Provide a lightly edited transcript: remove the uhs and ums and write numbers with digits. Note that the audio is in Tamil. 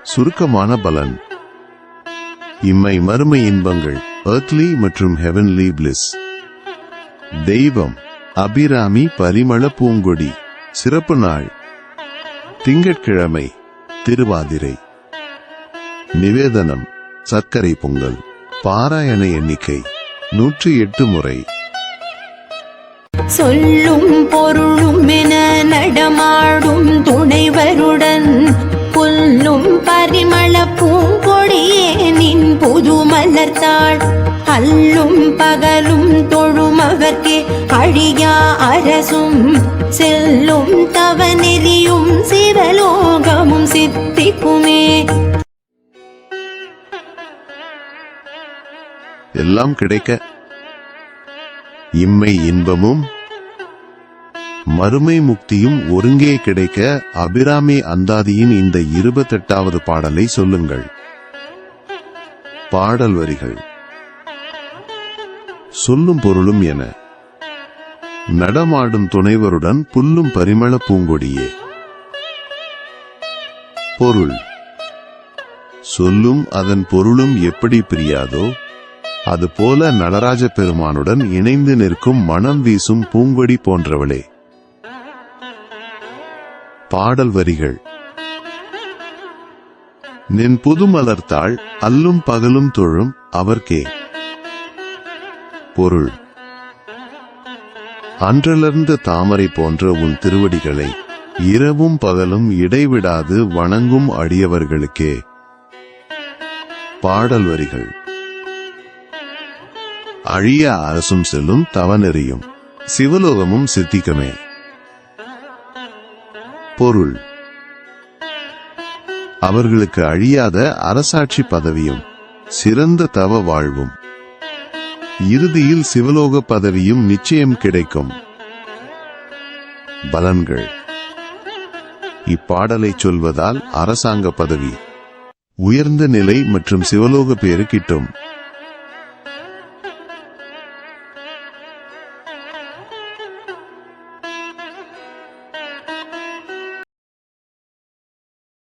சுருக்கமான பலன்: இம்மை மறுமை இன்பங்கள், earthly மற்றும் heavenly bliss. தெய்வம்: அபிராமி பரிமள பூங்கொடி. சிறப்பு நாள்: திங்கட்கிழமை, திருவாதிரை. நிவேதனம்: சர்க்கரை பொங்கல். பாராயண எண்ணிக்கை 108 முறை. சொல்லும் பொருளும் என நடமாடும் துணைவருடன் புல்லும் பரிமள பூங்கொடியே நின் புது மலர்த்தாள். அல்லும் பகலும் தொழுமவர்க்கே அழியா அரசும் செல்லும் தவநெறியும் சிவலோகமும் சித்திக்குமே. எல்லாம் கிடைக்க இம்மை இன்பமும் மறுமை முக்தியும் ஒருங்கே கிடைக்க அபிராமி அந்தாதியின் இந்த 28வது பாடலை சொல்லுங்கள். பாடல் வரிகள்: சொல்லும் பொருளும் என நடமாடும் துணைவருடன் புல்லும் பரிமள பூங்கொடியே. பொருள்: சொல்லும் அதன் பொருளும் எப்படி பிரியாதோ அதுபோல நடராஜ பெருமானுடன் இணைந்து நிற்கும் மனம் வீசும் பூங்கொடி போன்றவளே. பாடல் வரிகள்: நின் புது மலர்த்தாள் அல்லும் பகலும் தொழும் அவர்க்கே. பொருள்: அன்றலர்ந்த தாமரை போன்ற உன் திருவடிகளை இரவும் பகலும் இடைவிடாது வணங்கும் அடியவர்களுக்கே. பாடல் வரிகள்: அழிய அரசும் செல்லும் தவநெறியும் சிவலோகமும் சித்திக்குமே. பொருள்: அவர்களுக்கு அழியாத அரசாட்சி பதவியும் சிறந்த தவ வாழ்வும் இறுதியில் சிவலோக பதவியும் நிச்சயம் கிடைக்கும். பலன்கள்: இப்பாடலை சொல்வதால் அரசாங்க பதவி, உயர்ந்த நிலை மற்றும் சிவலோக பேறு கிட்டும்.